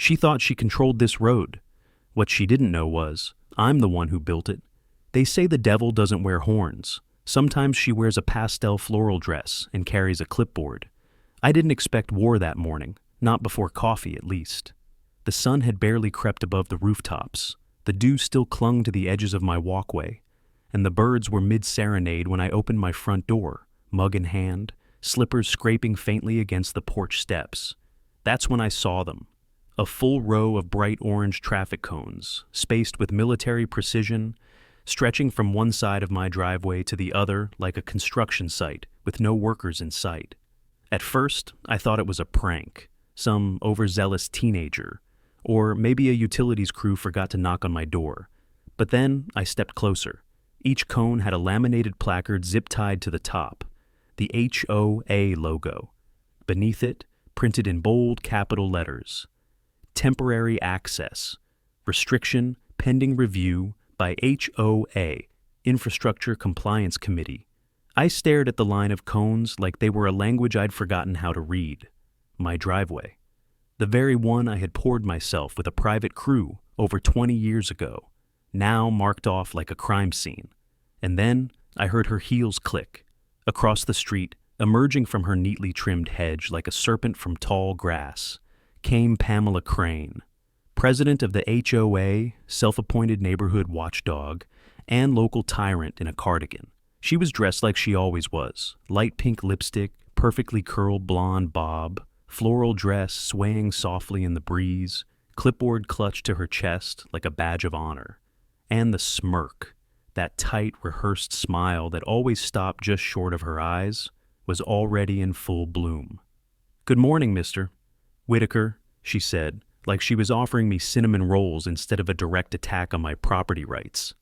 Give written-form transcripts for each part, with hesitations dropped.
She thought she controlled this road. What she didn't know was, I'm the one who built it. They say the devil doesn't wear horns. Sometimes she wears a pastel floral dress and carries a clipboard. I didn't expect war that morning, not before coffee at least. The sun had barely crept above the rooftops. The dew still clung to the edges of my walkway, and the birds were mid-serenade when I opened my front door, mug in hand, slippers scraping faintly against the porch steps. That's when I saw them. A full row of bright orange traffic cones, spaced with military precision, stretching from one side of my driveway to the other like a construction site with no workers in sight. At first, I thought it was a prank, some overzealous teenager, or maybe a utilities crew forgot to knock on my door. But then I stepped closer. Each cone had a laminated placard zip-tied to the top, the HOA logo. Beneath it, printed in bold capital letters, temporary access, restriction pending review by HOA, Infrastructure Compliance Committee. I stared at the line of cones like they were a language I'd forgotten how to read. My driveway. The very one I had poured myself with a private crew over 20 years ago, now marked off like a crime scene. And then I heard her heels click. Across the street, emerging from her neatly trimmed hedge like a serpent from tall grass, came Pamela Crane, president of the HOA, self-appointed neighborhood watchdog, and local tyrant in a cardigan. She was dressed like she always was, light pink lipstick, perfectly curled blonde bob, floral dress swaying softly in the breeze, clipboard clutched to her chest like a badge of honor. And the smirk, that tight, rehearsed smile that always stopped just short of her eyes, was already in full bloom. "Good morning, Mr. Whitaker," she said, like she was offering me cinnamon rolls instead of a direct attack on my property rights.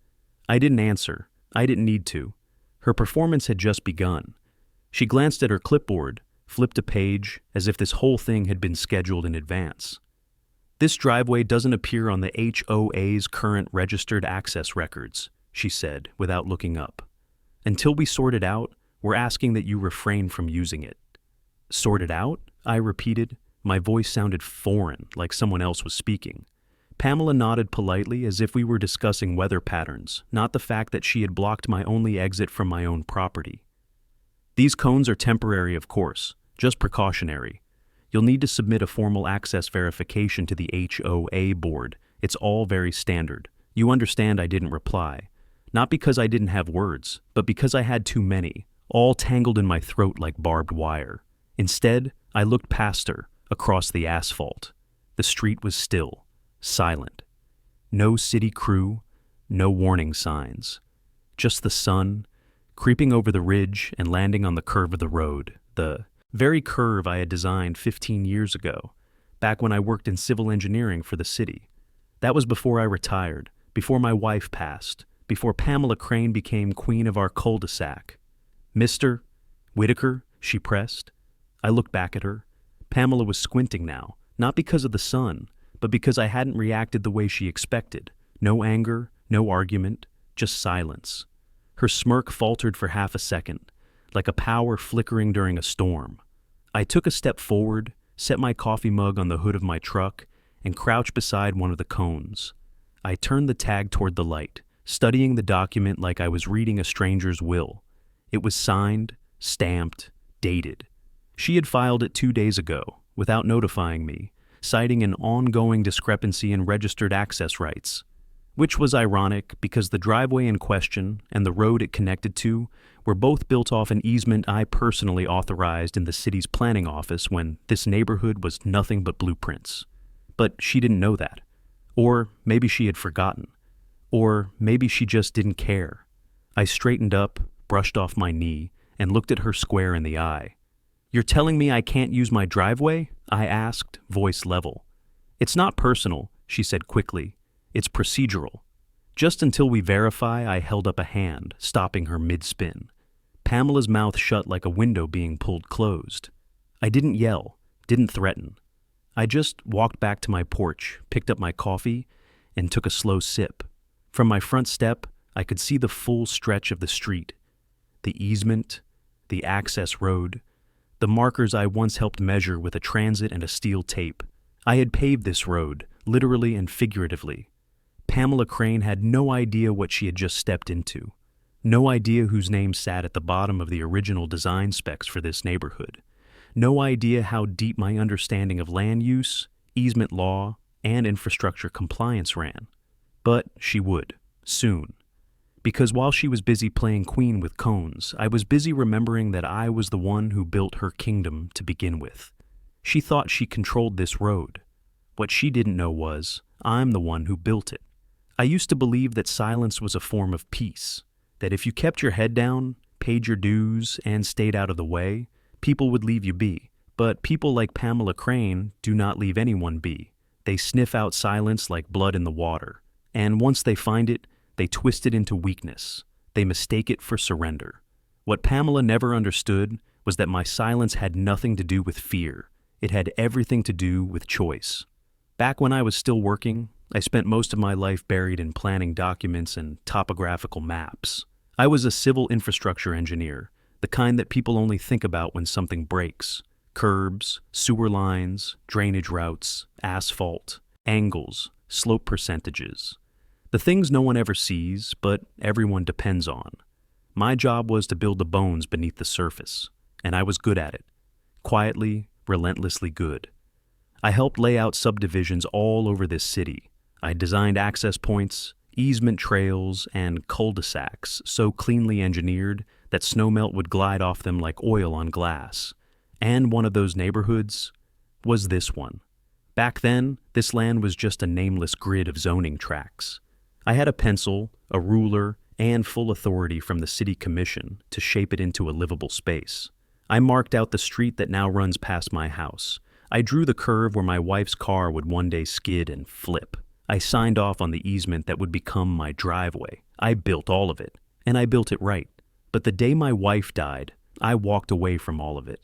I didn't answer. I didn't need to. Her performance had just begun. She glanced at her clipboard, flipped a page, as if this whole thing had been scheduled in advance. "This driveway doesn't appear on the HOA's current registered access records," she said, without looking up. "Until we sort it out, we're asking that you refrain from using it." "Sort it out?" I repeated. My voice sounded foreign, like someone else was speaking. Pamela nodded politely as if we were discussing weather patterns, not the fact that she had blocked my only exit from my own property. "These cones are temporary, of course, just precautionary. You'll need to submit a formal access verification to the HOA board. It's all very standard. You understand I didn't reply. Not because I didn't have words, but because I had too many, all tangled in my throat like barbed wire. Instead, I looked past her, across the asphalt. The street was still, silent. No city crew, no warning signs. Just the sun, creeping over the ridge and landing on the curve of the road, the very curve I had designed 15 years ago, back when I worked in civil engineering for the city. That was before I retired, before my wife passed, before Pamela Crane became queen of our cul-de-sac. "Mr. Whitaker," she pressed. I looked back at her. Pamela was squinting now, not because of the sun, but because I hadn't reacted the way she expected. No anger, no argument, just silence. Her smirk faltered for half a second, like a power flickering during a storm. I took a step forward, set my coffee mug on the hood of my truck, and crouched beside one of the cones. I turned the tag toward the light, studying the document like I was reading a stranger's will. It was signed, stamped, dated. She had filed it 2 days ago, without notifying me, citing an ongoing discrepancy in registered access rights, which was ironic because the driveway in question and the road it connected to were both built off an easement I personally authorized in the city's planning office when this neighborhood was nothing but blueprints. But she didn't know that. Or maybe she had forgotten. Or maybe she just didn't care. I straightened up, brushed off my knee, and looked at her square in the eye. "You're telling me I can't use my driveway?" I asked, voice level. "It's not personal," she said quickly. "It's procedural." Just until we verify, I held up a hand, stopping her mid-spin. Pamela's mouth shut like a window being pulled closed. I didn't yell, didn't threaten. I just walked back to my porch, picked up my coffee, and took a slow sip. From my front step, I could see the full stretch of the street. The easement, the access road, the markers I once helped measure with a transit and a steel tape. I had paved this road, literally and figuratively. Pamela Crane had no idea what she had just stepped into. No idea whose name sat at the bottom of the original design specs for this neighborhood. No idea how deep my understanding of land use, easement law, and infrastructure compliance ran. But she would, soon. Because while she was busy playing queen with cones, I was busy remembering that I was the one who built her kingdom to begin with. She thought she controlled this road. What she didn't know was, I'm the one who built it. I used to believe that silence was a form of peace, that if you kept your head down, paid your dues, and stayed out of the way, people would leave you be. But people like Pamela Crane do not leave anyone be. They sniff out silence like blood in the water. And once they find it, they twist it into weakness. They mistake it for surrender. What Pamela never understood was that my silence had nothing to do with fear. It had everything to do with choice. Back when I was still working, I spent most of my life buried in planning documents and topographical maps. I was a civil infrastructure engineer, the kind that people only think about when something breaks. Curbs, sewer lines, drainage routes, asphalt, angles, slope percentages. The things no one ever sees, but everyone depends on. My job was to build the bones beneath the surface, and I was good at it. Quietly, relentlessly good. I helped lay out subdivisions all over this city. I designed access points, easement trails, and cul-de-sacs so cleanly engineered that snowmelt would glide off them like oil on glass. And one of those neighborhoods was this one. Back then, this land was just a nameless grid of zoning tracts. I had a pencil, a ruler, and full authority from the city commission to shape it into a livable space. I marked out the street that now runs past my house. I drew the curve where my wife's car would one day skid and flip. I signed off on the easement that would become my driveway. I built all of it, and I built it right. But the day my wife died, I walked away from all of it.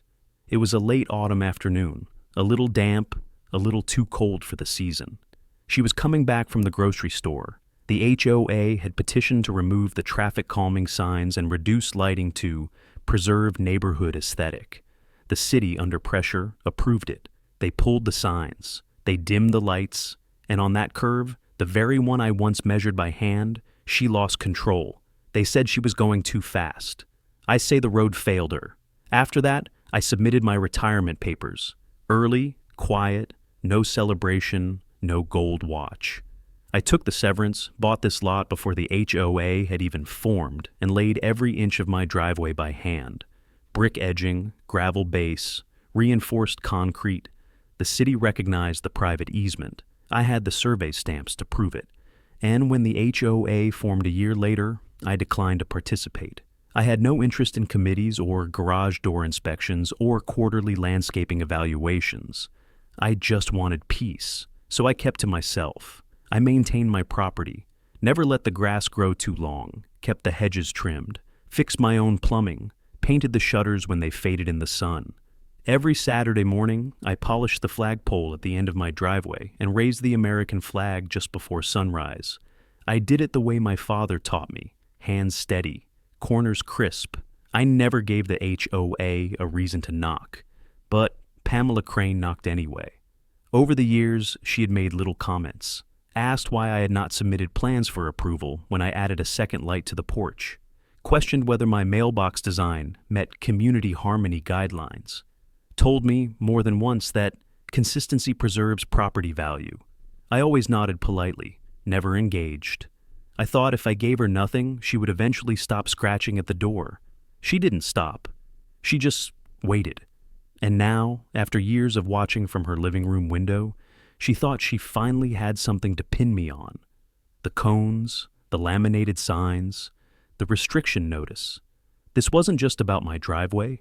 It was a late autumn afternoon, a little damp, a little too cold for the season. She was coming back from the grocery store. The HOA had petitioned to remove the traffic calming signs and reduce lighting to preserve neighborhood aesthetic. The city, under pressure, approved it. They pulled the signs. They dimmed the lights. And on that curve, the very one I once measured by hand, she lost control. They said she was going too fast. I say the road failed her. After that, I submitted my retirement papers. Early, quiet, no celebration, no gold watch. I took the severance, bought this lot before the HOA had even formed, and laid every inch of my driveway by hand. Brick edging, gravel base, reinforced concrete. The city recognized the private easement. I had the survey stamps to prove it. And when the HOA formed a year later, I declined to participate. I had no interest in committees or garage door inspections or quarterly landscaping evaluations. I just wanted peace, so I kept to myself. I maintained my property, never let the grass grow too long, kept the hedges trimmed, fixed my own plumbing, painted the shutters when they faded in the sun. Every Saturday morning, I polished the flagpole at the end of my driveway and raised the American flag just before sunrise. I did it the way my father taught me, hands steady, corners crisp. I never gave the HOA a reason to knock, but Pamela Crane knocked anyway. Over the years, she had made little comments, asked why I had not submitted plans for approval when I added a second light to the porch, questioned whether my mailbox design met community harmony guidelines, told me more than once that consistency preserves property value. I always nodded politely, never engaged. I thought if I gave her nothing, she would eventually stop scratching at the door. She didn't stop. She just waited. And now, after years of watching from her living room window, she thought she finally had something to pin me on. The cones, the laminated signs, the restriction notice. This wasn't just about my driveway.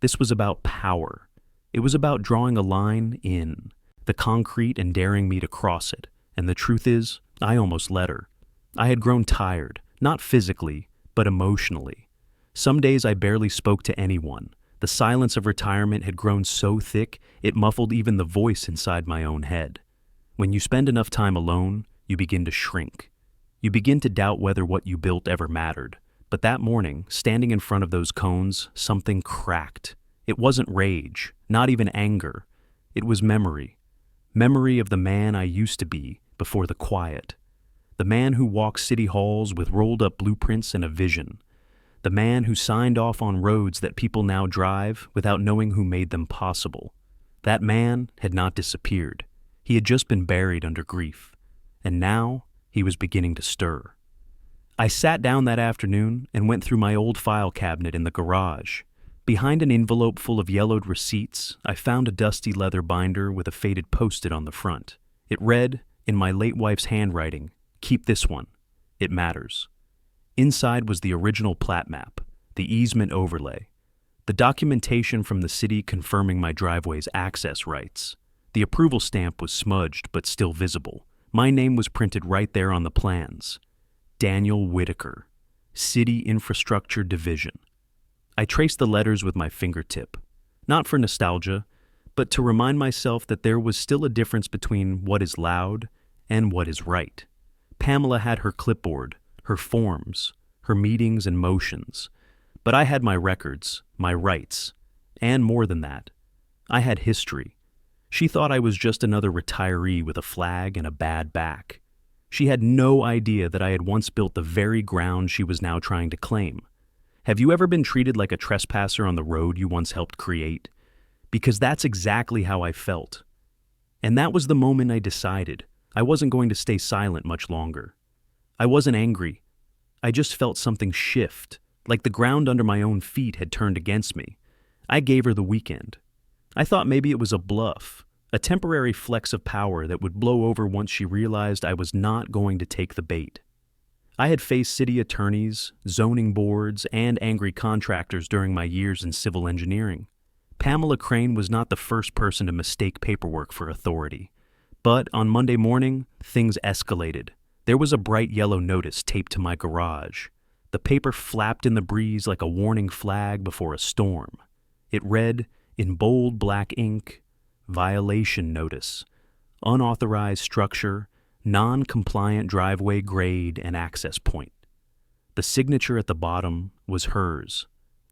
This was about power. It was about drawing a line in the concrete and daring me to cross it. And the truth is, I almost let her. I had grown tired, not physically, but emotionally. Some days I barely spoke to anyone. The silence of retirement had grown so thick, it muffled even the voice inside my own head. When you spend enough time alone, you begin to shrink. You begin to doubt whether what you built ever mattered. But that morning, standing in front of those cones, something cracked. It wasn't rage, not even anger. It was memory. Memory of the man I used to be before the quiet. The man who walked city halls with rolled-up blueprints and a vision. The man who signed off on roads that people now drive without knowing who made them possible. That man had not disappeared. He had just been buried under grief. And now he was beginning to stir. I sat down that afternoon and went through my old file cabinet in the garage. Behind an envelope full of yellowed receipts, I found a dusty leather binder with a faded post-it on the front. It read, in my late wife's handwriting, "Keep this one. It matters." Inside was the original plat map, the easement overlay, the documentation from the city confirming my driveway's access rights. The approval stamp was smudged but still visible. My name was printed right there on the plans. Daniel Whitaker, City Infrastructure Division. I traced the letters with my fingertip, not for nostalgia, but to remind myself that there was still a difference between what is loud and what is right. Pamela had her clipboard, her forms, her meetings and motions, but I had my records, my rights, and more than that, I had history. She thought I was just another retiree with a flag and a bad back. She had no idea that I had once built the very ground she was now trying to claim. Have you ever been treated like a trespasser on the road you once helped create? Because that's exactly how I felt. And that was the moment I decided I wasn't going to stay silent much longer. I wasn't angry. I just felt something shift, like the ground under my own feet had turned against me. I gave her the weekend. I thought maybe it was a bluff, a temporary flex of power that would blow over once she realized I was not going to take the bait. I had faced city attorneys, zoning boards, and angry contractors during my years in civil engineering. Pamela Crane was not the first person to mistake paperwork for authority. But on Monday morning, things escalated. There was a bright yellow notice taped to my garage. The paper flapped in the breeze like a warning flag before a storm. It read, in bold black ink, "Violation notice. Unauthorized structure, non-compliant driveway grade and access point." The signature at the bottom was hers.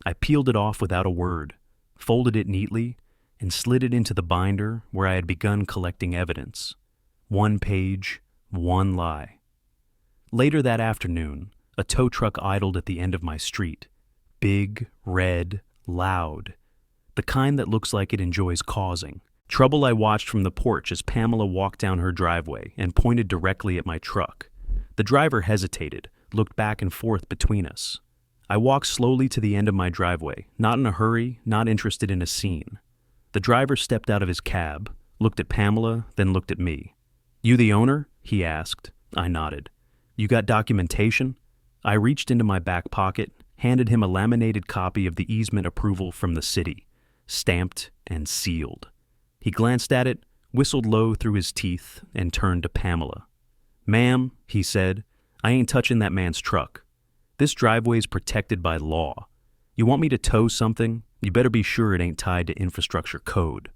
I peeled it off without a word, folded it neatly, and slid it into the binder where I had begun collecting evidence. One page, one lie. Later that afternoon, a tow truck idled at the end of my street. Big, red, loud. The kind that looks like it enjoys causing. Trouble. I watched from the porch as Pamela walked down her driveway and pointed directly at my truck. The driver hesitated, looked back and forth between us. I walked slowly to the end of my driveway, not in a hurry, not interested in a scene. The driver stepped out of his cab, looked at Pamela, then looked at me. "You the owner?" he asked. I nodded. "You got documentation?" I reached into my back pocket, handed him a laminated copy of the easement approval from the city, stamped and sealed. He glanced at it, whistled low through his teeth, and turned to Pamela. "Ma'am," he said, "I ain't touching that man's truck. This driveway's protected by law. You want me to tow something? You better be sure it ain't tied to infrastructure code."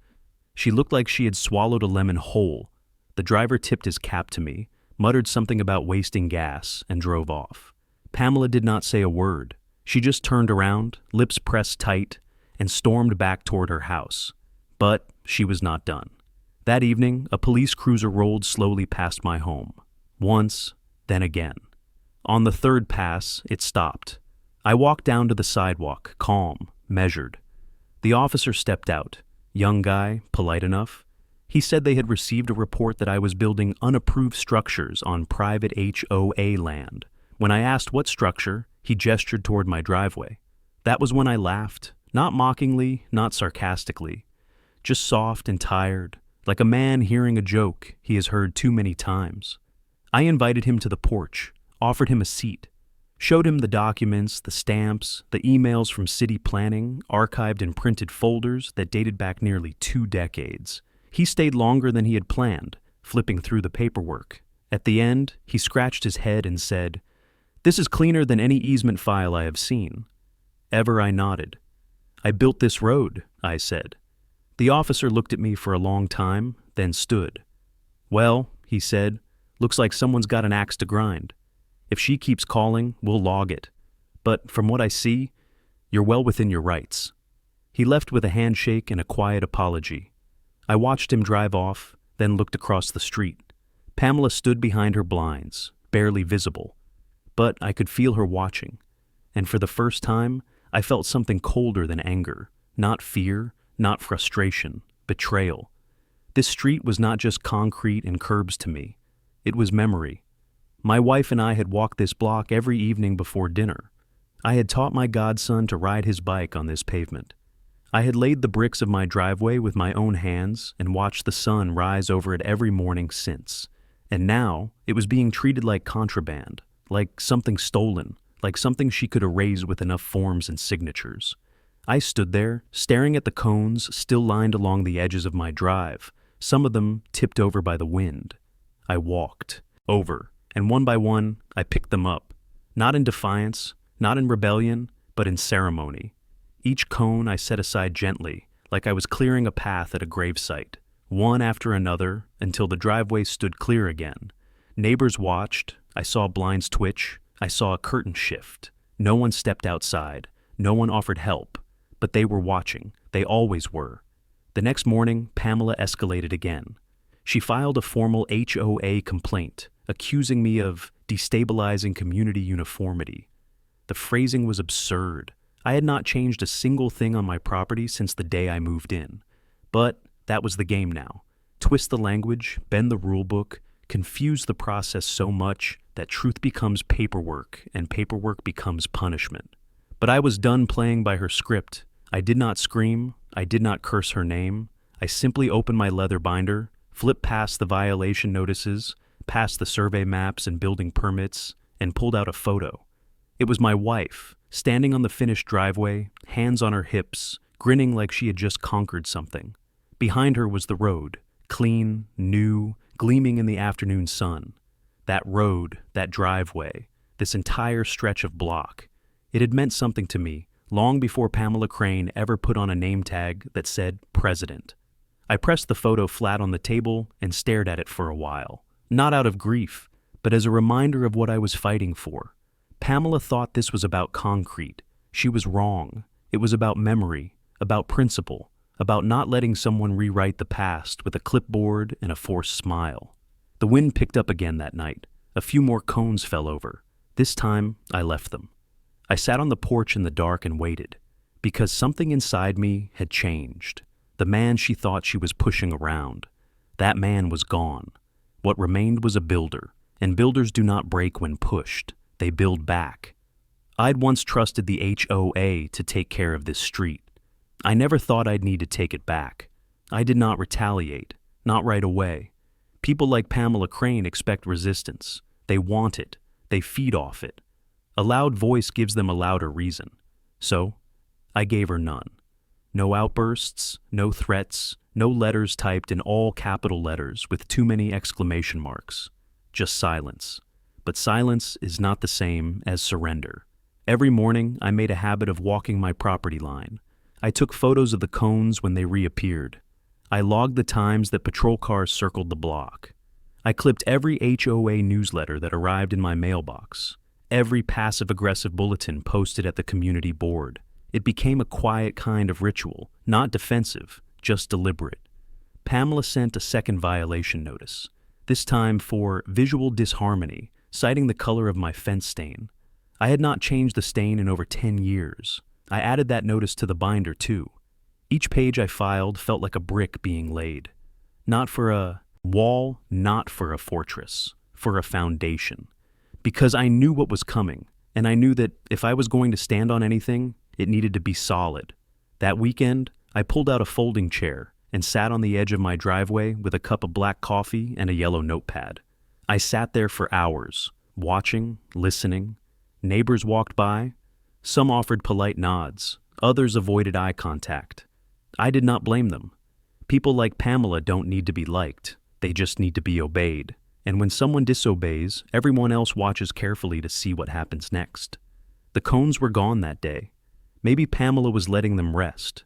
She looked like she had swallowed a lemon whole. The driver tipped his cap to me, muttered something about wasting gas, and drove off. Pamela did not say a word. She just turned around, lips pressed tight, and stormed back toward her house. But she was not done. That evening, a police cruiser rolled slowly past my home. Once, then again. On the third pass, it stopped. I walked down to the sidewalk, calm, measured. The officer stepped out. Young guy, polite enough. He said they had received a report that I was building unapproved structures on private HOA land. When I asked what structure, he gestured toward my driveway. That was when I laughed, not mockingly, not sarcastically. Just soft and tired, like a man hearing a joke he has heard too many times. I invited him to the porch, offered him a seat, showed him the documents, the stamps, the emails from city planning, archived in printed folders that dated back nearly 2 decades. He stayed longer than he had planned, flipping through the paperwork. At the end, he scratched his head and said, "This is cleaner than any easement file I have seen." Ever I nodded. "I built this road," I said. The officer looked at me for a long time, then stood. "Well," he said, "looks like someone's got an axe to grind. If she keeps calling, we'll log it. But from what I see, you're well within your rights." He left with a handshake and a quiet apology. I watched him drive off, then looked across the street. Pamela stood behind her blinds, barely visible, but I could feel her watching, and for the first time, I felt something colder than anger, not fear, not frustration, betrayal. This street was not just concrete and curbs to me. It was memory. My wife and I had walked this block every evening before dinner. I had taught my godson to ride his bike on this pavement. I had laid the bricks of my driveway with my own hands and watched the sun rise over it every morning since. And now, it was being treated like contraband, like something stolen, like something she could erase with enough forms and signatures. I stood there, staring at the cones still lined along the edges of my drive, some of them tipped over by the wind. I walked over, and one by one, I picked them up, not in defiance, not in rebellion, but in ceremony. Each cone I set aside gently, like I was clearing a path at a gravesite, one after another, until the driveway stood clear again. Neighbors watched, I saw blinds twitch, I saw a curtain shift. No one stepped outside, no one offered help, but they were watching, they always were. The next morning, Pamela escalated again. She filed a formal HOA complaint, accusing me of destabilizing community uniformity. The phrasing was absurd. I had not changed a single thing on my property since the day I moved in. But that was the game now. Twist the language, bend the rule book, confuse the process so much that truth becomes paperwork and paperwork becomes punishment. But I was done playing by her script. I did not scream. I did not curse her name. I simply opened my leather binder, flipped past the violation notices, past the survey maps and building permits, and pulled out a photo. It was my wife, standing on the finished driveway, hands on her hips, grinning like she had just conquered something. Behind her was the road, clean, new, gleaming in the afternoon sun. That road, that driveway, this entire stretch of block. It had meant something to me long before Pamela Crane ever put on a name tag that said President. I pressed the photo flat on the table and stared at it for a while, not out of grief, but as a reminder of what I was fighting for. Pamela thought this was about concrete. She was wrong. It was about memory, about principle, about not letting someone rewrite the past with a clipboard and a forced smile. The wind picked up again that night. A few more cones fell over. This time, I left them. I sat on the porch in the dark and waited, because something inside me had changed. The man she thought she was pushing around. That man was gone. What remained was a builder, and builders do not break when pushed. They build back. I'd once trusted the HOA to take care of this street. I never thought I'd need to take it back. I did not retaliate, not right away. People like Pamela Crane expect resistance. They want it. They feed off it. A loud voice gives them a louder reason. So, I gave her none. No outbursts, no threats, no letters typed in all capital letters with too many exclamation marks. Just silence. But silence is not the same as surrender. Every morning, I made a habit of walking my property line. I took photos of the cones when they reappeared. I logged the times that patrol cars circled the block. I clipped every HOA newsletter that arrived in my mailbox, every passive-aggressive bulletin posted at the community board. It became a quiet kind of ritual, not defensive, just deliberate. Pamela sent a second violation notice, this time for visual disharmony, citing the color of my fence stain. I had not changed the stain in over 10 years. I added that notice to the binder, too. Each page I filed felt like a brick being laid. Not for a wall, not for a fortress, for a foundation. Because I knew what was coming, and I knew that if I was going to stand on anything, it needed to be solid. That weekend, I pulled out a folding chair and sat on the edge of my driveway with a cup of black coffee and a yellow notepad. I sat there for hours, watching, listening. Neighbors walked by. Some offered polite nods. Others avoided eye contact. I did not blame them. People like Pamela don't need to be liked. They just need to be obeyed. And when someone disobeys, everyone else watches carefully to see what happens next. The cones were gone that day. Maybe Pamela was letting them rest.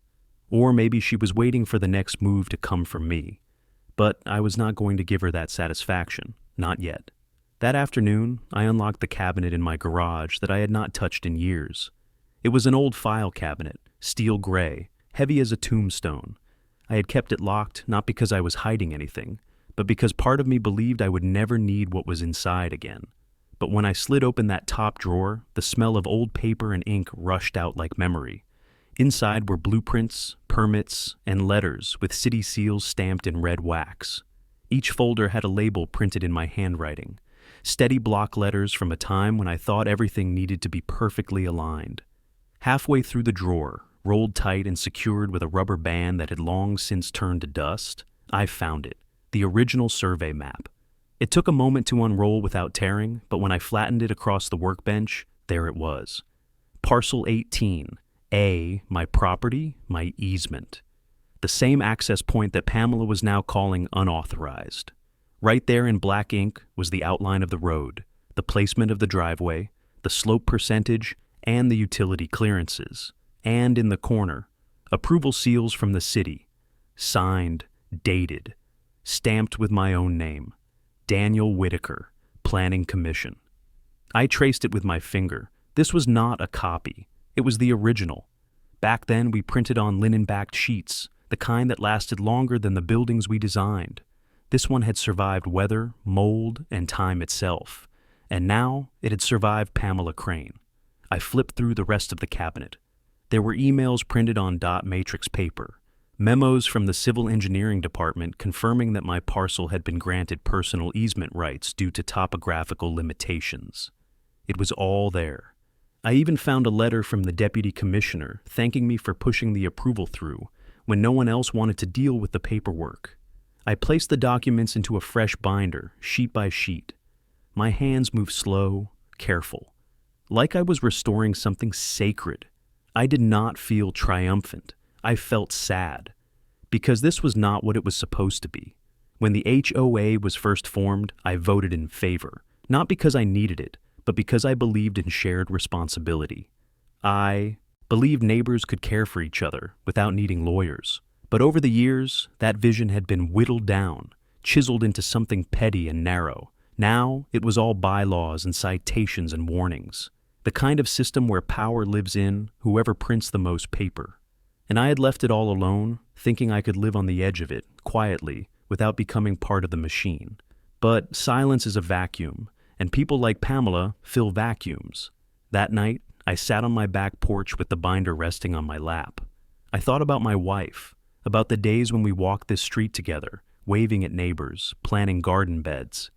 Or maybe she was waiting for the next move to come from me. But I was not going to give her that satisfaction. Not yet. That afternoon, I unlocked the cabinet in my garage that I had not touched in years. It was an old file cabinet, steel gray, heavy as a tombstone. I had kept it locked not because I was hiding anything, but because part of me believed I would never need what was inside again. But when I slid open that top drawer, the smell of old paper and ink rushed out like memory. Inside were blueprints, permits, and letters with city seals stamped in red wax. Each folder had a label printed in my handwriting, steady block letters from a time when I thought everything needed to be perfectly aligned. Halfway through the drawer, rolled tight and secured with a rubber band that had long since turned to dust, I found it, the original survey map. It took a moment to unroll without tearing, but when I flattened it across the workbench, there it was. Parcel 18, A, my property, my easement. The same access point that Pamela was now calling unauthorized. Right there in black ink was the outline of the road, the placement of the driveway, the slope percentage, and the utility clearances. And in the corner, approval seals from the city, signed, dated, stamped with my own name, Daniel Whitaker, Planning Commission. I traced it with my finger. This was not a copy. It was the original. Back then, we printed on linen-backed sheets, the kind that lasted longer than the buildings we designed. This one had survived weather, mold, and time itself. And now, it had survived Pamela Crane. I flipped through the rest of the cabinet. There were emails printed on dot matrix paper, memos from the civil engineering department confirming that my parcel had been granted personal easement rights due to topographical limitations. It was all there. I even found a letter from the deputy commissioner thanking me for pushing the approval through when no one else wanted to deal with the paperwork. I placed the documents into a fresh binder, sheet by sheet. My hands moved slow, careful, like I was restoring something sacred. I did not feel triumphant. I felt sad, because this was not what it was supposed to be. When the HOA was first formed, I voted in favor, not because I needed it, but because I believed in shared responsibility. I believed neighbors could care for each other without needing lawyers. But over the years, that vision had been whittled down, chiseled into something petty and narrow. Now, it was all bylaws and citations and warnings. The kind of system where power lives in whoever prints the most paper. And I had left it all alone, thinking I could live on the edge of it, quietly, without becoming part of the machine. But silence is a vacuum, and people like Pamela fill vacuums. That night, I sat on my back porch with the binder resting on my lap. I thought about my wife, about the days when we walked this street together, waving at neighbors, planting garden beds.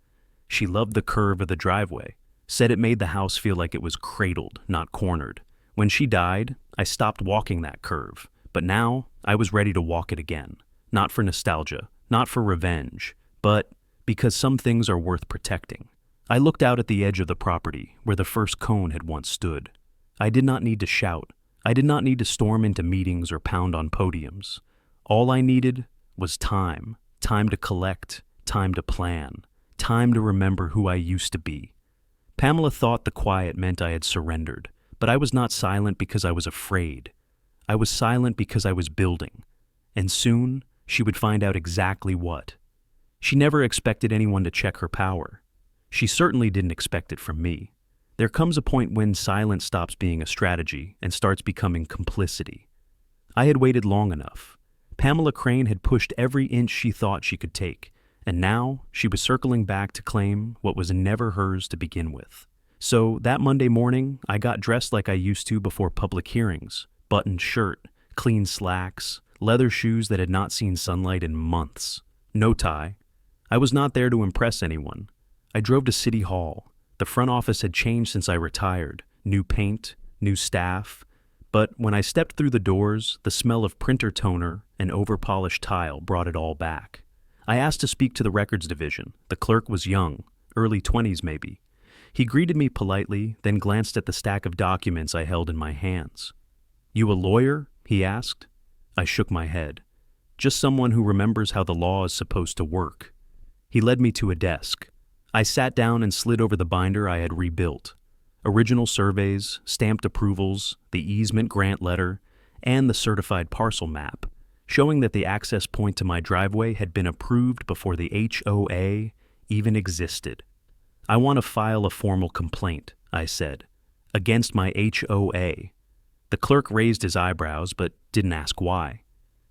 She loved the curve of the driveway, said it made the house feel like it was cradled, not cornered. When she died, I stopped walking that curve. But now, I was ready to walk it again. Not for nostalgia, not for revenge, but because some things are worth protecting. I looked out at the edge of the property, where the first cone had once stood. I did not need to shout. I did not need to storm into meetings or pound on podiums. All I needed was time. Time to collect, time to plan, time to remember who I used to be. Pamela thought the quiet meant I had surrendered, but I was not silent because I was afraid. I was silent because I was building, and soon she would find out exactly what. She never expected anyone to check her power. She certainly didn't expect it from me. There comes a point when silence stops being a strategy and starts becoming complicity. I had waited long enough. Pamela Crane had pushed every inch she thought she could take, and now she was circling back to claim what was never hers to begin with. So that Monday morning, I got dressed like I used to before public hearings. Buttoned shirt, clean slacks, leather shoes that had not seen sunlight in months. No tie. I was not there to impress anyone. I drove to City Hall. The front office had changed since I retired. New paint, new staff. But when I stepped through the doors, the smell of printer toner and over-polished tile brought it all back. I asked to speak to the records division. The clerk was young, early 20s maybe. He greeted me politely, then glanced at the stack of documents I held in my hands. "You a lawyer?" he asked. I shook my head. "Just someone who remembers how the law is supposed to work." He led me to a desk. I sat down and slid over the binder I had rebuilt. Original surveys, stamped approvals, the easement grant letter, and the certified parcel map, showing that the access point to my driveway had been approved before the HOA even existed. "I want to file a formal complaint," I said, "against my HOA." The clerk raised his eyebrows, but didn't ask why.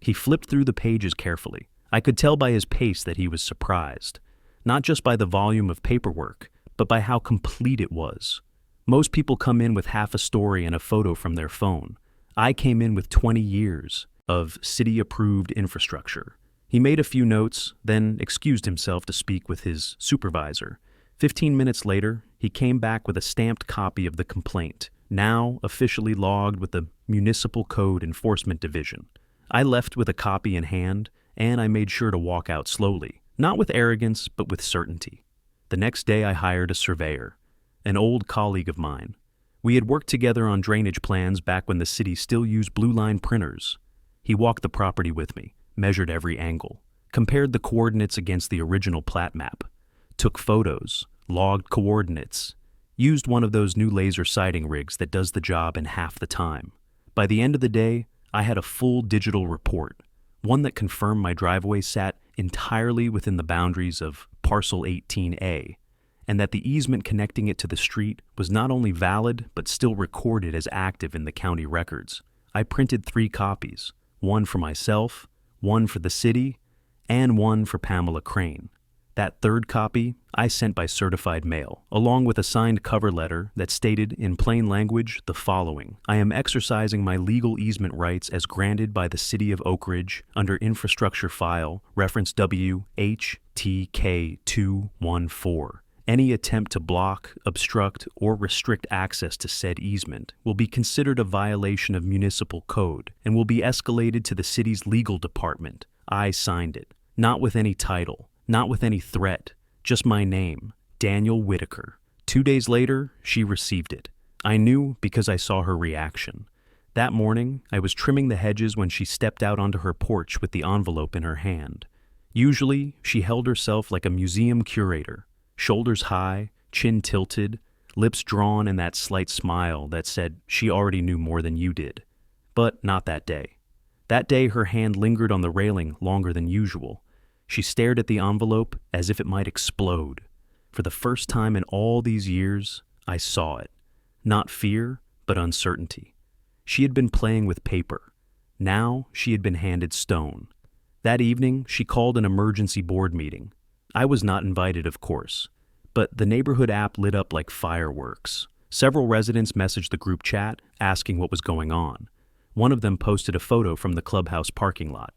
He flipped through the pages carefully. I could tell by his pace that he was surprised, not just by the volume of paperwork, but by how complete it was. Most people come in with half a story and a photo from their phone. I came in with 20 years of city-approved infrastructure. He made a few notes, then excused himself to speak with his supervisor. 15 minutes later, he came back with a stamped copy of the complaint, now officially logged with the Municipal Code Enforcement Division. I left with a copy in hand, and I made sure to walk out slowly, not with arrogance, but with certainty. The next day I hired a surveyor, an old colleague of mine. We had worked together on drainage plans back when the city still used blue line printers. He walked the property with me, measured every angle, compared the coordinates against the original plat map, took photos, logged coordinates, used one of those new laser sighting rigs that does the job in half the time. By the end of the day, I had a full digital report, one that confirmed my driveway sat entirely within the boundaries of Parcel 18A, and that the easement connecting it to the street was not only valid but still recorded as active in the county records. I printed 3 copies, one for myself, one for the city, and one for Pamela Crane. That 3rd copy I sent by certified mail, along with a signed cover letter that stated in plain language the following: I am exercising my legal easement rights as granted by the City of Oak Ridge under Infrastructure File, reference WHTK214. Any attempt to block, obstruct, or restrict access to said easement will be considered a violation of municipal code and will be escalated to the city's legal department. I signed it, not with any title, not with any threat, just my name, Daniel Whitaker. 2 days later, she received it. I knew because I saw her reaction. That morning, I was trimming the hedges when she stepped out onto her porch with the envelope in her hand. Usually, she held herself like a museum curator, shoulders high, chin tilted, lips drawn in that slight smile that said she already knew more than you did. But not that day. That day, her hand lingered on the railing longer than usual. She stared at the envelope as if it might explode. For the first time in all these years, I saw it. Not fear, but uncertainty. She had been playing with paper. Now she had been handed stone. That evening, she called an emergency board meeting. I was not invited, of course, but the neighborhood app lit up like fireworks. Several residents messaged the group chat asking what was going on. One of them posted a photo from the clubhouse parking lot.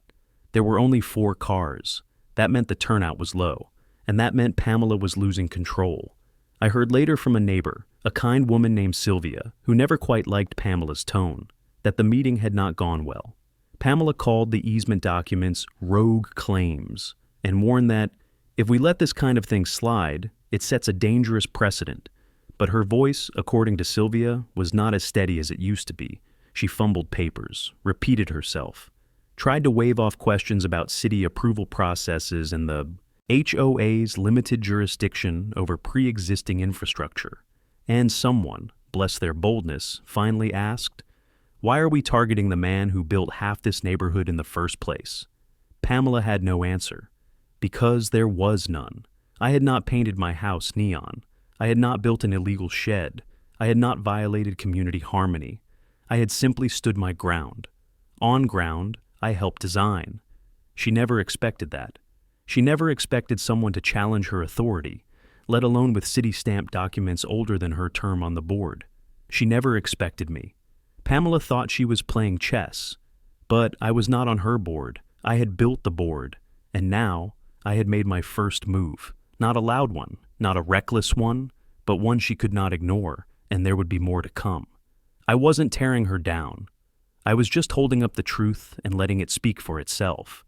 There were only 4 cars. That meant the turnout was low, and that meant Pamela was losing control. I heard later from a neighbor, a kind woman named Sylvia, who never quite liked Pamela's tone, that the meeting had not gone well. Pamela called the easement documents rogue claims and warned that if we let this kind of thing slide, it sets a dangerous precedent. But her voice, according to Sylvia, was not as steady as it used to be. She fumbled papers, repeated herself, tried to wave off questions about city approval processes and the HOA's limited jurisdiction over pre-existing infrastructure. And someone, bless their boldness, finally asked, "Why are we targeting the man who built half this neighborhood in the first place?" Pamela had no answer. Because there was none. I had not painted my house neon. I had not built an illegal shed. I had not violated community harmony. I had simply stood my ground. On ground I helped design. She never expected that. She never expected someone to challenge her authority, let alone with city-stamped documents older than her term on the board. She never expected me. Pamela thought she was playing chess, but I was not on her board. I had built the board, and now I had made my first move. Not a loud one, not a reckless one, but one she could not ignore, and there would be more to come. I wasn't tearing her down. I was just holding up the truth and letting it speak for itself.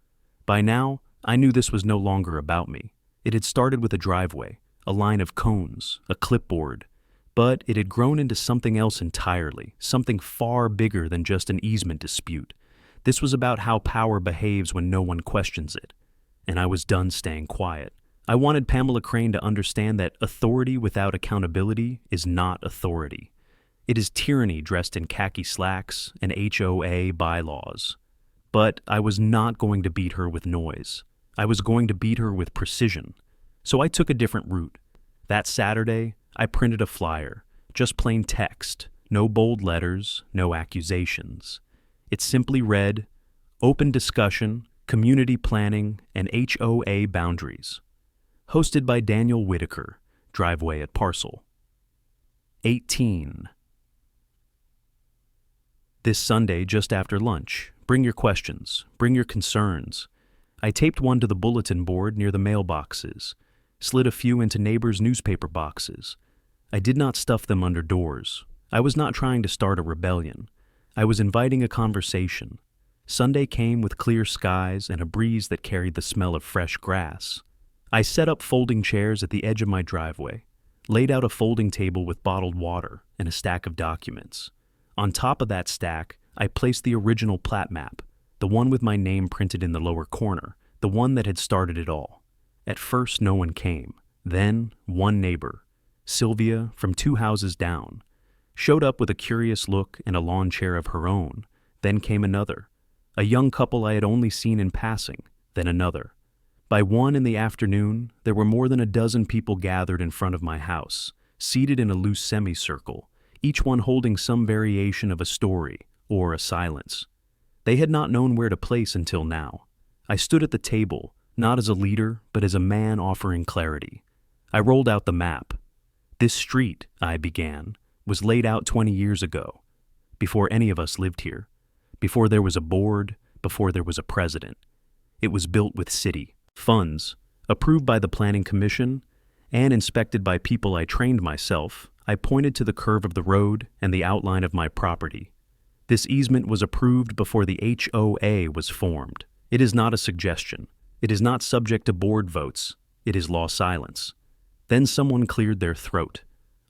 By now, I knew this was no longer about me. It had started with a driveway, a line of cones, a clipboard, but it had grown into something else entirely, something far bigger than just an easement dispute. This was about how power behaves when no one questions it. And I was done staying quiet. I wanted Pamela Crane to understand that authority without accountability is not authority. It is tyranny dressed in khaki slacks and HOA bylaws. But I was not going to beat her with noise. I was going to beat her with precision. So I took a different route. That Saturday, I printed a flyer, just plain text, no bold letters, no accusations. It simply read, "Open discussion, Community Planning and HOA Boundaries. Hosted by Daniel Whitaker, Driveway at Parcel. 18. This Sunday, just after lunch, bring your questions, bring your concerns. I taped one to the bulletin board near the mailboxes, slid a few into neighbors' newspaper boxes. I did not stuff them under doors. I was not trying to start a rebellion. I was inviting a conversation. Sunday came with clear skies and a breeze that carried the smell of fresh grass. I set up folding chairs at the edge of my driveway, laid out a folding table with bottled water and a stack of documents. On top of that stack, I placed the original plat map, the one with my name printed in the lower corner, the one that had started it all. At first, no one came. Then, one neighbor, Sylvia, from 2 houses down, showed up with a curious look and a lawn chair of her own. Then came another, a young couple I had only seen in passing, then another. By 1 in the afternoon, there were more than a dozen people gathered in front of my house, seated in a loose semicircle, each one holding some variation of a story or a silence. They had not known where to place until now. I stood at the table, not as a leader, but as a man offering clarity. I rolled out the map. This street, I began, was laid out 20 years ago, before any of us lived here, before there was a board, before there was a president. It was built with city funds, approved by the Planning Commission, and inspected by people I trained myself. I pointed to the curve of the road and the outline of my property. This easement was approved before the HOA was formed. It is not a suggestion. It is not subject to board votes. It is law silence. Then someone cleared their throat.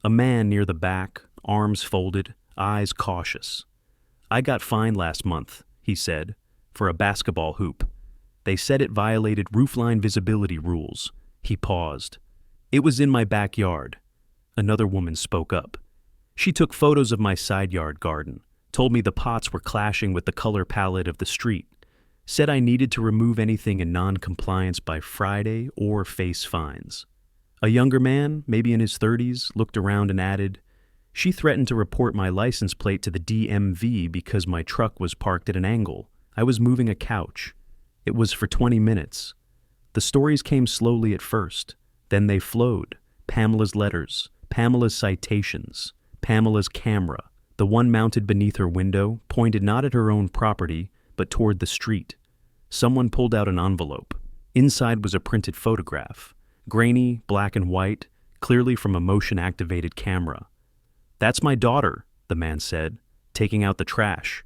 A man near the back, arms folded, eyes cautious. I got fined last month, he said, for a basketball hoop. They said it violated roofline visibility rules. He paused. It was in my backyard. Another woman spoke up. She took photos of my side yard garden, told me the pots were clashing with the color palette of the street, said I needed to remove anything in non-compliance by Friday or face fines. A younger man, maybe in his 30s, looked around and added, "She threatened to report my license plate to the DMV because my truck was parked at an angle. I was moving a couch. It was for 20 minutes. The stories came slowly at first. Then they flowed. Pamela's letters, Pamela's citations, Pamela's camera, the one mounted beneath her window, pointed not at her own property, but toward the street. Someone pulled out an envelope. Inside was a printed photograph, grainy, black and white, clearly from a motion-activated camera. "That's my daughter," the man said, taking out the trash.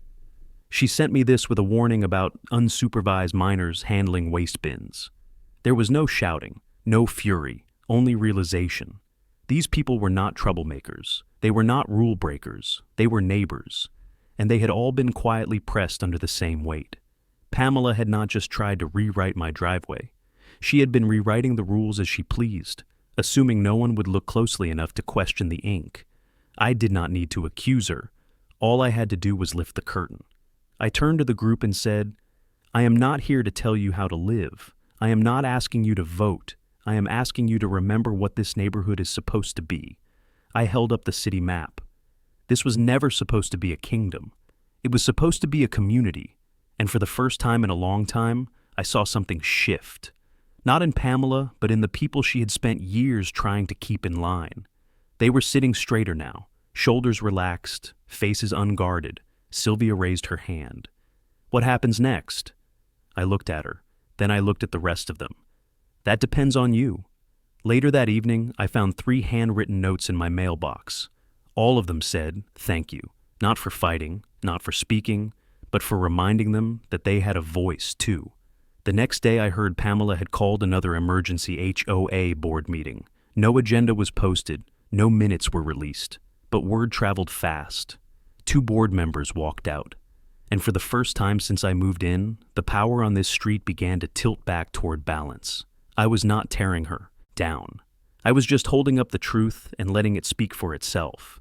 "She sent me this with a warning about unsupervised minors handling waste bins." There was no shouting, no fury, only realization. These people were not troublemakers. They were not rule breakers. They were neighbors. And they had all been quietly pressed under the same weight. Pamela had not just tried to rewrite my driveway. She had been rewriting the rules as she pleased, assuming no one would look closely enough to question the ink. I did not need to accuse her. All I had to do was lift the curtain. I turned to the group and said, "I am not here to tell you how to live. I am not asking you to vote. I am asking you to remember what this neighborhood is supposed to be." I held up the city map. This was never supposed to be a kingdom. It was supposed to be a community. And for the first time in a long time, I saw something shift. Not in Pamela, but in the people she had spent years trying to keep in line. They were sitting straighter now, shoulders relaxed, faces unguarded. Sylvia raised her hand. "What happens next?" I looked at her. Then I looked at the rest of them. "That depends on you." Later that evening, I found 3 handwritten notes in my mailbox. All of them said, "Thank you," not for fighting, not for speaking, but for reminding them that they had a voice too. The next day I heard Pamela had called another emergency HOA board meeting. No agenda was posted, no minutes were released, but word traveled fast. 2 board members walked out. And for the first time since I moved in, the power on this street began to tilt back toward balance. I was not tearing her down. I was just holding up the truth and letting it speak for itself.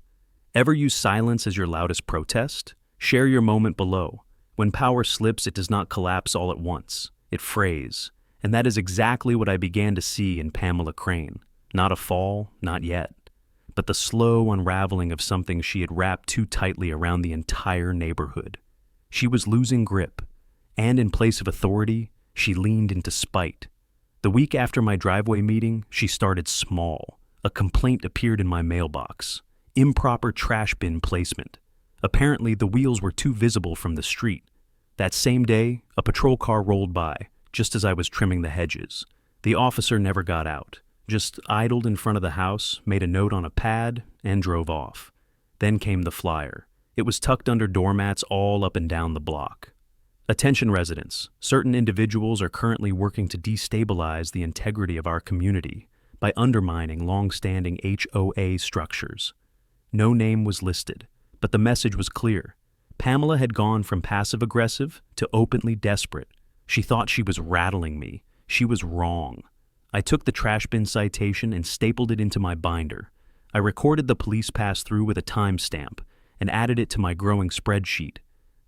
Ever use silence as your loudest protest? Share your moment below. When power slips, it does not collapse all at once. It frays. And that is exactly what I began to see in Pamela Crane. Not a fall, not yet, but the slow unraveling of something she had wrapped too tightly around the entire neighborhood. She was losing grip, and in place of authority, She leaned into spite. The week after my driveway meeting, she started small. A complaint appeared in my mailbox. Improper trash bin placement. Apparently, the wheels were too visible from the street. That same day, a patrol car rolled by, just as I was trimming the hedges. The officer never got out, just idled in front of the house, made a note on a pad, and drove off. Then came the flyer. It was tucked under doormats all up and down the block. Attention residents, certain individuals are currently working to destabilize the integrity of our community by undermining long-standing HOA structures. No name was listed, but the message was clear. Pamela had gone from passive-aggressive to openly desperate. She thought she was rattling me. She was wrong. I took the trash bin citation and stapled it into my binder. I recorded the police pass-through with a timestamp and added it to my growing spreadsheet.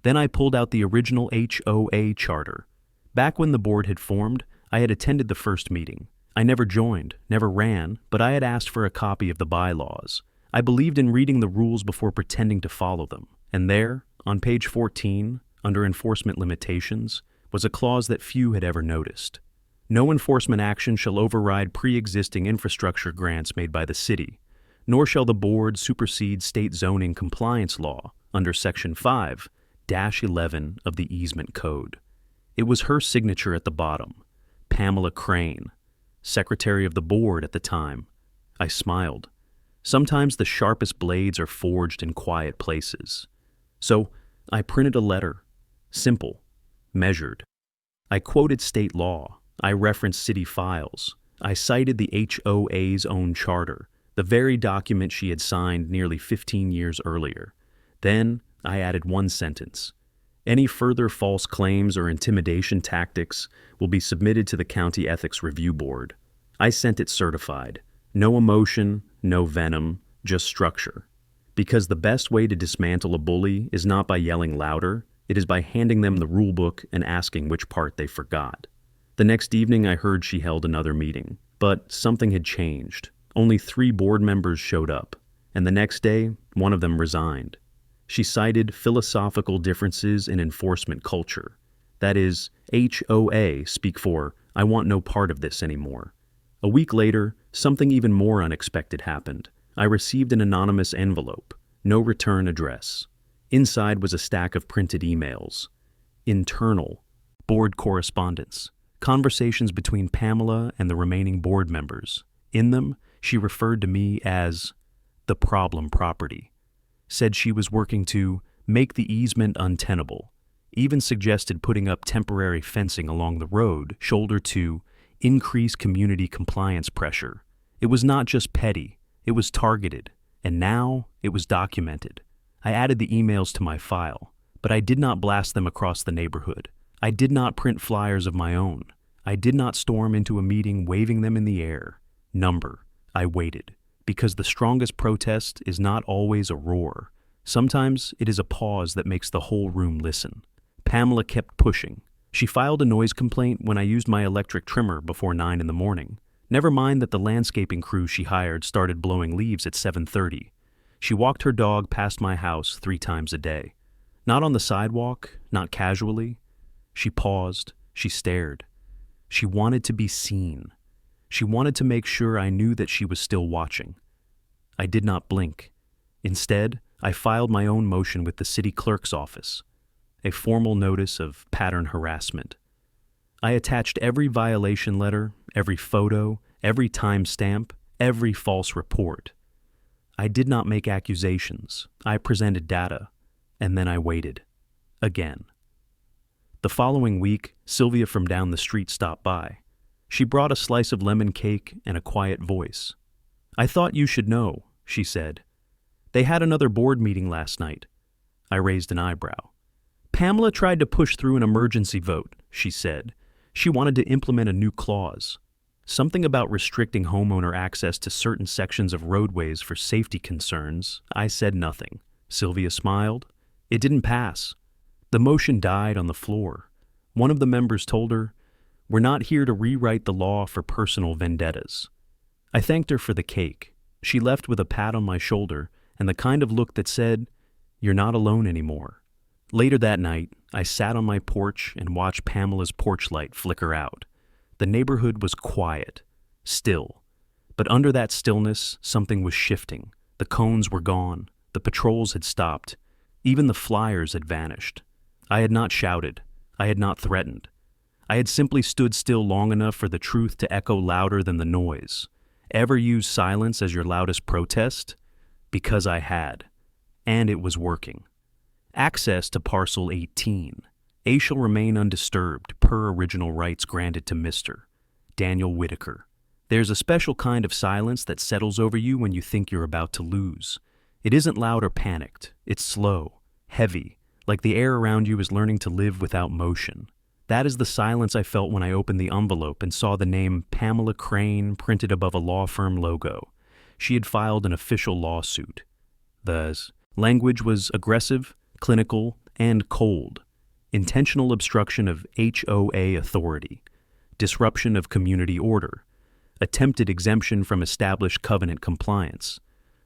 Then I pulled out the original HOA charter. Back when the board had formed, I had attended the first meeting. I never joined, never ran, but I had asked for a copy of the bylaws. I believed in reading the rules before pretending to follow them. And there, on page 14, under enforcement limitations, was a clause that few had ever noticed. No enforcement action shall override pre-existing infrastructure grants made by the city, nor shall the board supersede state zoning compliance law under Section 5-11 of the Easement Code. It was her signature at the bottom, Pamela Crane, secretary of the board at the time. I smiled. Sometimes the sharpest blades are forged in quiet places. So I printed a letter, simple, measured. I quoted state law. I referenced city files. I cited the HOA's own charter, the very document she had signed nearly 15 years earlier. Then I added one sentence. Any further false claims or intimidation tactics will be submitted to the County Ethics Review Board. I sent it certified. No emotion, no venom, just structure. Because the best way to dismantle a bully is not by yelling louder, it is by handing them the rule book and asking which part they forgot. The next evening I heard she held another meeting, but something had changed. Only 3 board members showed up, and the next day, one of them resigned. She cited philosophical differences in enforcement culture. That is, HOA speak for, I want no part of this anymore. A week later, something even more unexpected happened. I received an anonymous envelope, no return address. Inside was a stack of printed emails. Internal, board correspondence, conversations between Pamela and the remaining board members. In them, she referred to me as the problem property, said she was working to make the easement untenable, even suggested putting up temporary fencing along the road, shoulder to increase community compliance pressure. It was not just petty, it was targeted, and now it was documented. I added the emails to my file, but I did not blast them across the neighborhood. I did not print flyers of my own. I did not storm into a meeting waving them in the air. I waited, because the strongest protest is not always a roar. Sometimes it is a pause that makes the whole room listen. Pamela kept pushing. She filed a noise complaint when I used my electric trimmer before 9 in the morning. Never mind that the landscaping crew she hired started blowing leaves at 7:30. She walked her dog past my house 3 times a day. Not on the sidewalk, not casually. She paused, she stared. She wanted to be seen. She wanted to make sure I knew that she was still watching. I did not blink. Instead, I filed my own motion with the city clerk's office, a formal notice of pattern harassment. I attached every violation letter, every photo, every timestamp, every false report. I did not make accusations. I presented data, and then I waited. Again. The following week, Sylvia from down the street stopped by. She brought a slice of lemon cake and a quiet voice. "I thought you should know," she said. "They had another board meeting last night." I raised an eyebrow. "Pamela tried to push through an emergency vote," she said. "She wanted to implement a new clause. Something about restricting homeowner access to certain sections of roadways for safety concerns." I said nothing. Sylvia smiled. It didn't pass. The motion died on the floor. One of the members told her, "We're not here to rewrite the law for personal vendettas." I thanked her for the cake. She left with a pat on my shoulder and the kind of look that said, "You're not alone anymore." Later that night, I sat on my porch and watched Pamela's porch light flicker out. The neighborhood was quiet, still. But under that stillness, something was shifting. The cones were gone. The patrols had stopped. Even the flyers had vanished. I had not shouted. I had not threatened. I had simply stood still long enough for the truth to echo louder than the noise. Ever use silence as your loudest protest? Because I had. And it was working. Access to Parcel 18. A shall remain undisturbed, per original rights granted to Mr. Daniel Whitaker. There's a special kind of silence that settles over you when you think you're about to lose. It isn't loud or panicked. It's slow, heavy, like the air around you is learning to live without motion. That is the silence I felt when I opened the envelope and saw the name Pamela Crane printed above a law firm logo. She had filed an official lawsuit. The language was aggressive, clinical, and cold. Intentional obstruction of HOA authority. Disruption of community order. Attempted exemption from established covenant compliance.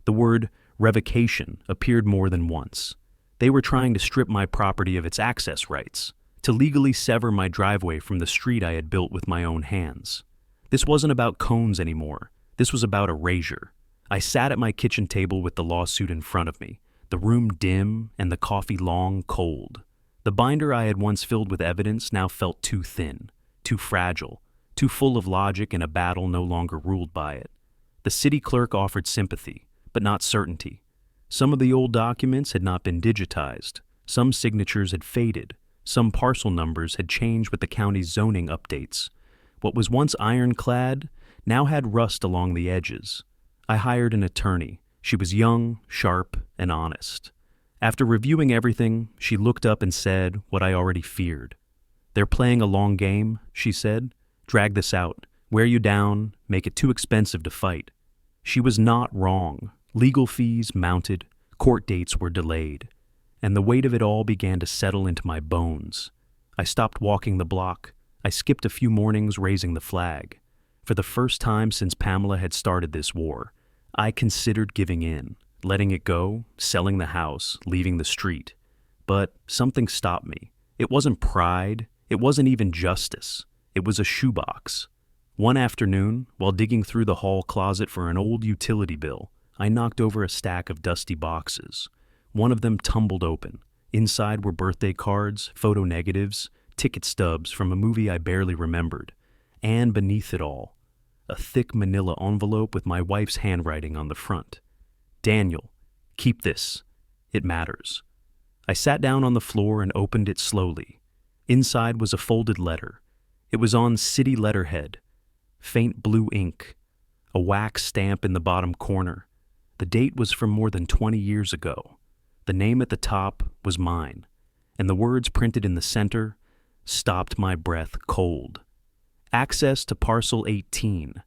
The word revocation appeared more than once. They were trying to strip my property of its access rights, to legally sever my driveway from the street I had built with my own hands. This wasn't about cones anymore. This was about erasure. I sat at my kitchen table with the lawsuit in front of me, the room dim and the coffee long cold. The binder I had once filled with evidence now felt too thin, too fragile, too full of logic in a battle no longer ruled by it. The city clerk offered sympathy, but not certainty. Some of the old documents had not been digitized. Some signatures had faded. Some parcel numbers had changed with the county's zoning updates. What was once ironclad now had rust along the edges. I hired an attorney. She was young, sharp, and honest. After reviewing everything, she looked up and said what I already feared. "They're playing a long game," she said. "Drag this out, wear you down, make it too expensive to fight." She was not wrong. Legal fees mounted, court dates were delayed, and the weight of it all began to settle into my bones. I stopped walking the block. I skipped a few mornings raising the flag. For the first time since Pamela had started this war, I considered giving in, letting it go, selling the house, leaving the street. But something stopped me. It wasn't pride. It wasn't even justice. It was a shoebox. One afternoon, while digging through the hall closet for an old utility bill, I knocked over a stack of dusty boxes. One of them tumbled open. Inside were birthday cards, photo negatives, ticket stubs from a movie I barely remembered. And beneath it all, a thick manila envelope with my wife's handwriting on the front. "Daniel, keep this. It matters." I sat down on the floor and opened it slowly. Inside was a folded letter. It was on city letterhead, faint blue ink, a wax stamp in the bottom corner. The date was from more than 20 years ago. The name at the top was mine, and the words printed in the center stopped my breath cold. Access to Parcel 18,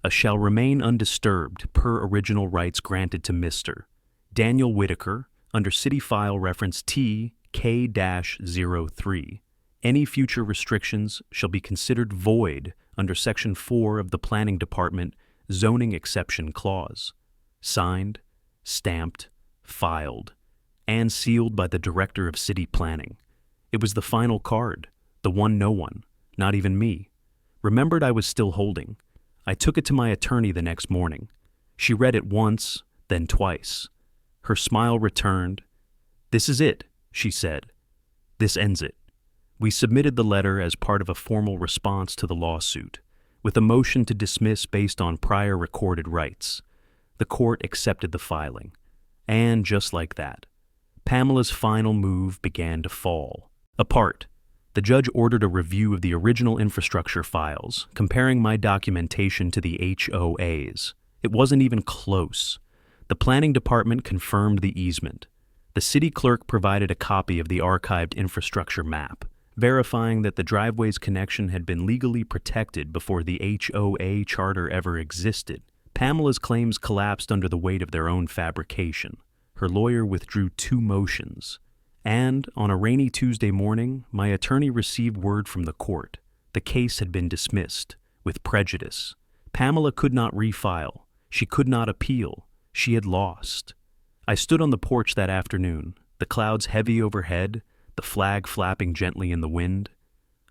shall remain undisturbed per original rights granted to Mr. Daniel Whitaker under City File Reference TK-03. Any future restrictions shall be considered void under Section 4 of the Planning Department Zoning Exception Clause. Signed, stamped, filed, and sealed by the Director of City Planning. It was the final card, the one no one, not even me, remembered I was still holding. I took it to my attorney the next morning. She read it once, then twice. Her smile returned. "This is it," she said. "This ends it." We submitted the letter as part of a formal response to the lawsuit, with a motion to dismiss based on prior recorded rights. The court accepted the filing. And just like that, Pamela's final move began to fall apart. The judge ordered a review of the original infrastructure files, comparing my documentation to the HOA's. It wasn't even close. The planning department confirmed the easement. The city clerk provided a copy of the archived infrastructure map, verifying that the driveway's connection had been legally protected before the HOA charter ever existed. Pamela's claims collapsed under the weight of their own fabrication. Her lawyer withdrew 2 motions. And, on a rainy Tuesday morning, my attorney received word from the court. The case had been dismissed, with prejudice. Pamela could not refile. She could not appeal. She had lost. I stood on the porch that afternoon, the clouds heavy overhead, the flag flapping gently in the wind.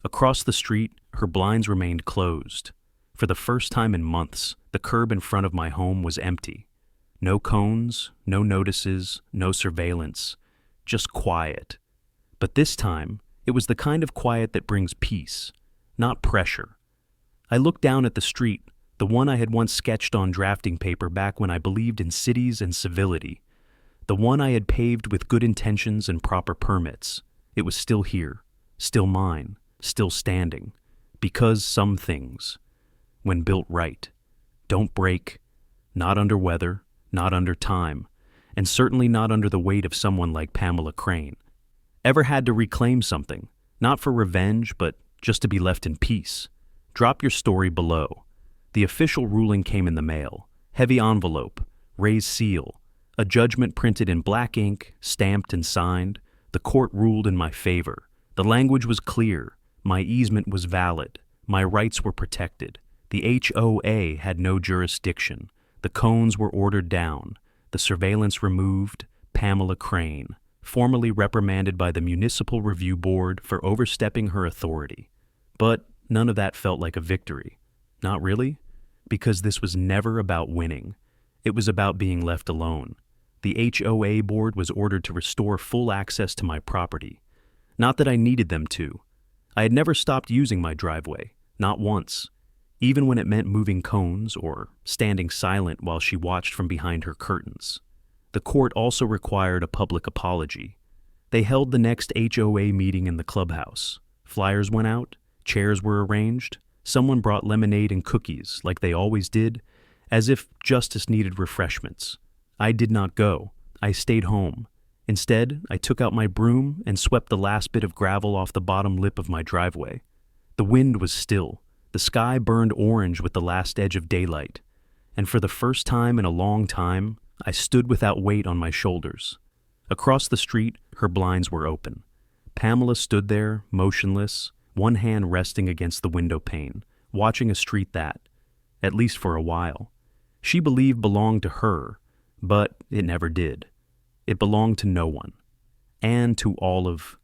Across the street, her blinds remained closed. For the first time in months, the curb in front of my home was empty. No cones, no notices, no surveillance, just quiet. But this time, it was the kind of quiet that brings peace, not pressure. I looked down at the street, the one I had once sketched on drafting paper back when I believed in cities and civility. The one I had paved with good intentions and proper permits. It was still here, still mine, still standing. Because some things, when built right, don't break, not under weather, not under time, and certainly not under the weight of someone like Pamela Crane. Ever had to reclaim something, not for revenge, but just to be left in peace? Drop your story below. The official ruling came in the mail. Heavy envelope, raised seal, a judgment printed in black ink, stamped and signed. The court ruled in my favor. The language was clear. My easement was valid. My rights were protected. The HOA had no jurisdiction. The cones were ordered down. The surveillance removed. Pamela Crane, formally reprimanded by the Municipal Review Board for overstepping her authority. But none of that felt like a victory. Not really, because this was never about winning. It was about being left alone. The HOA board was ordered to restore full access to my property. Not that I needed them to. I had never stopped using my driveway, not once, even when it meant moving cones or standing silent while she watched from behind her curtains. The court also required a public apology. They held the next HOA meeting in the clubhouse. Flyers went out, chairs were arranged, someone brought lemonade and cookies like they always did, as if justice needed refreshments. I did not go. I stayed home. Instead, I took out my broom and swept the last bit of gravel off the bottom lip of my driveway. The wind was still. The sky burned orange with the last edge of daylight. And for the first time in a long time, I stood without weight on my shoulders. Across the street, her blinds were open. Pamela stood there, motionless, one hand resting against the window pane, watching a street that, at least for a while, she believed belonged to her, but it never did. It belonged to no one. And to all of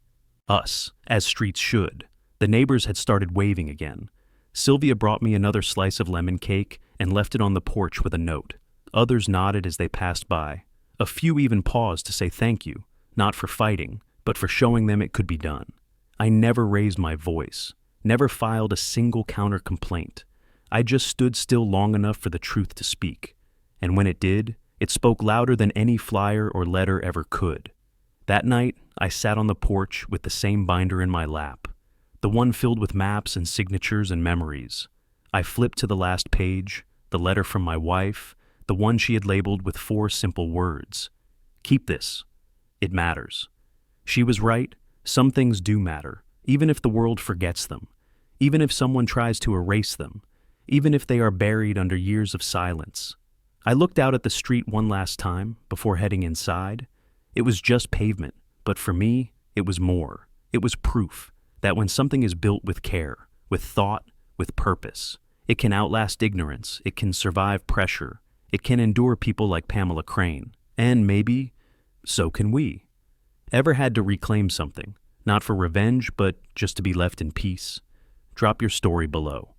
us, as streets should. The neighbors had started waving again. Sylvia brought me another slice of lemon cake and left it on the porch with a note. Others nodded as they passed by. A few even paused to say thank you, not for fighting, but for showing them it could be done. I never raised my voice, never filed a single counter-complaint. I just stood still long enough for the truth to speak. And when it did, it spoke louder than any flyer or letter ever could. That night, I sat on the porch with the same binder in my lap, the one filled with maps and signatures and memories. I flipped to the last page, the letter from my wife, the one she had labeled with 4 simple words. Keep this. It matters. She was right. Some things do matter, even if the world forgets them, even if someone tries to erase them, even if they are buried under years of silence. I looked out at the street one last time before heading inside. It was just pavement, but for me, it was more. It was proof that when something is built with care, with thought, with purpose, it can outlast ignorance, it can survive pressure, it can endure people like Pamela Crane, and maybe, so can we. Ever had to reclaim something, not for revenge, but just to be left in peace? Drop your story below.